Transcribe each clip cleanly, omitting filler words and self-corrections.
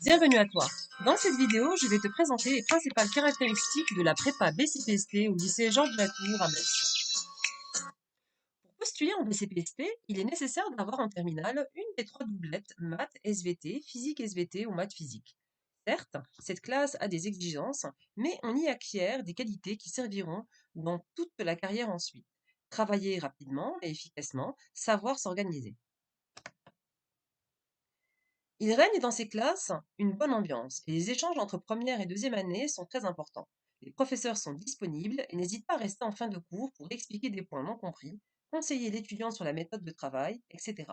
Bienvenue à toi. Dans cette vidéo, je vais te présenter les principales caractéristiques de la prépa BCPST au lycée Georges de la Tour à Metz. Pour postuler en BCPST, il est nécessaire d'avoir en terminale une des trois doublettes maths SVT, physique SVT ou maths physique. Certes, cette classe a des exigences, mais on y acquiert des qualités qui serviront dans toute la carrière ensuite. Travailler rapidement et efficacement, savoir s'organiser. Il règne dans ces classes une bonne ambiance et les échanges entre première et deuxième année sont très importants. Les professeurs sont disponibles et n'hésitent pas à rester en fin de cours pour expliquer des points non compris, conseiller l'étudiant sur la méthode de travail, etc.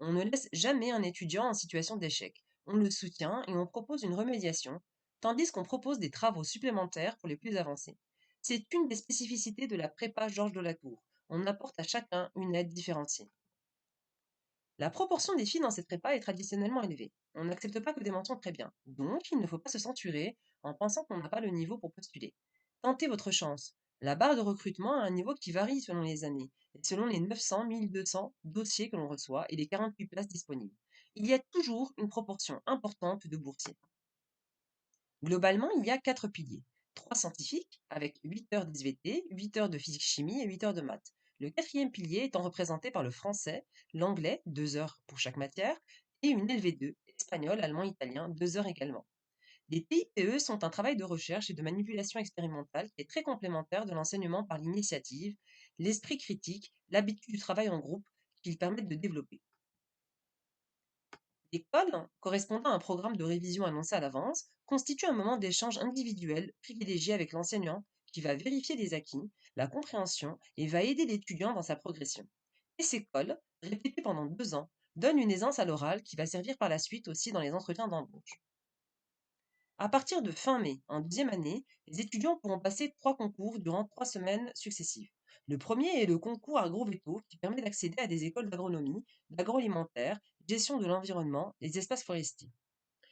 On ne laisse jamais un étudiant en situation d'échec. On le soutient et on propose une remédiation, tandis qu'on propose des travaux supplémentaires pour les plus avancés. C'est une des spécificités de la prépa Georges de la Tour. On apporte à chacun une aide différenciée. La proportion des filles dans cette prépa est traditionnellement élevée. On n'accepte pas que des mentions très bien. Donc, il ne faut pas se censurer en pensant qu'on n'a pas le niveau pour postuler. Tentez votre chance. La barre de recrutement a un niveau qui varie selon les années, et selon les 900-1200 dossiers que l'on reçoit et les 48 places disponibles. Il y a toujours une proportion importante de boursiers. Globalement, il y a 4 piliers. 3 scientifiques, avec 8 heures d'SVT, 8 heures de physique-chimie et 8 heures de maths. Le quatrième pilier étant représenté par le français, l'anglais, 2 heures pour chaque matière, et une LV2, espagnol, allemand, italien, 2 heures également. Les TIPE sont un travail de recherche et de manipulation expérimentale qui est très complémentaire de l'enseignement par l'initiative, l'esprit critique, l'habitude du travail en groupe qu'ils permettent de développer. L'école, correspondant à un programme de révision annoncé à l'avance, constitue un moment d'échange individuel privilégié avec l'enseignant qui va vérifier les acquis, la compréhension et va aider l'étudiant dans sa progression. Et ces écoles, répétées pendant 2 ans, donnent une aisance à l'oral qui va servir par la suite aussi dans les entretiens d'embauche. À partir de fin mai, en deuxième année, les étudiants pourront passer 3 concours durant 3 semaines successives. Le premier est le concours Agroveto qui permet d'accéder à des écoles d'agronomie, d'agroalimentaire, gestion de l'environnement, les espaces forestiers.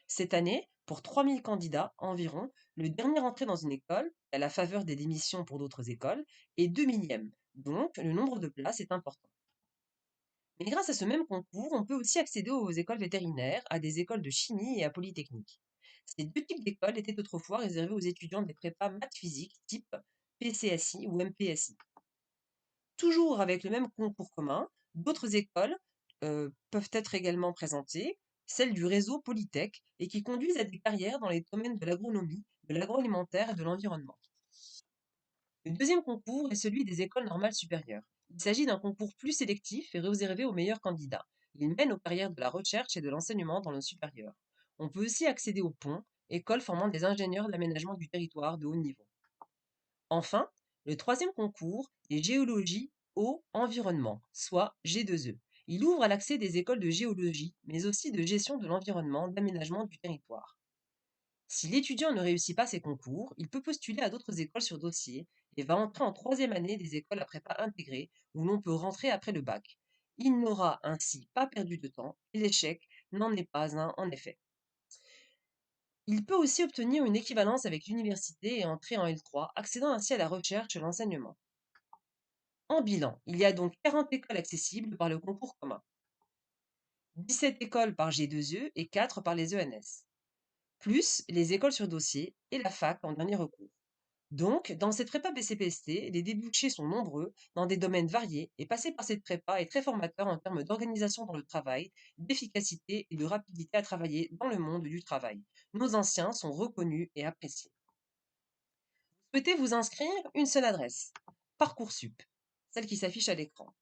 Cette année, pour 3000 candidats environ, le dernier entré dans une école, à la faveur des démissions pour d'autres écoles, est 2 millième, donc le nombre de places est important. Mais grâce à ce même concours, on peut aussi accéder aux écoles vétérinaires, à des écoles de chimie et à Polytechnique. Ces deux types d'écoles étaient autrefois réservés aux étudiants des prépas maths physique type PCSI ou MPSI. Toujours avec le même concours commun, d'autres écoles peuvent être également présentées, celles du réseau Polytech, et qui conduisent à des carrières dans les domaines de l'agronomie, de l'agroalimentaire et de l'environnement. Le deuxième concours est celui des écoles normales supérieures. Il s'agit d'un concours plus sélectif et réservé aux meilleurs candidats. Il mène aux carrières de la recherche et de l'enseignement dans le supérieur. On peut aussi accéder au pont, école formant des ingénieurs d'aménagement du territoire de haut niveau. Enfin, le troisième concours est géologie eau environnement, soit G2E. Il ouvre à l'accès des écoles de géologie, mais aussi de gestion de l'environnement, d'aménagement du territoire. Si l'étudiant ne réussit pas ses concours, il peut postuler à d'autres écoles sur dossier et va entrer en troisième année des écoles à prépa intégrée où l'on peut rentrer après le bac. Il n'aura ainsi pas perdu de temps et l'échec n'en est pas un en effet. Il peut aussi obtenir une équivalence avec l'université et entrer en L3, accédant ainsi à la recherche et l'enseignement. En bilan, il y a donc 40 écoles accessibles par le concours commun, 17 écoles par G2E et 4 par les ENS, plus les écoles sur dossier et la fac en dernier recours. Donc, dans cette prépa BCPST, les débouchés sont nombreux, dans des domaines variés, et passer par cette prépa est très formateur en termes d'organisation dans le travail, d'efficacité et de rapidité à travailler dans le monde du travail. Nos anciens sont reconnus et appréciés. Vous souhaitez vous inscrire? Une seule adresse, Parcoursup, celle qui s'affiche à l'écran.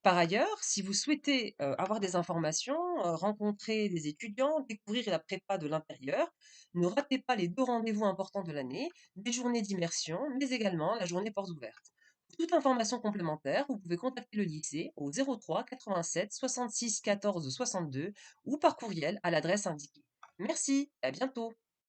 Par ailleurs, si vous souhaitez avoir des informations, rencontrer des étudiants, découvrir la prépa de l'intérieur, ne ratez pas les 2 rendez-vous importants de l'année, des journées d'immersion, mais également la journée portes ouvertes. Pour toute information complémentaire, vous pouvez contacter le lycée au 03 87 66 14 62 ou par courriel à l'adresse indiquée. Merci, à bientôt.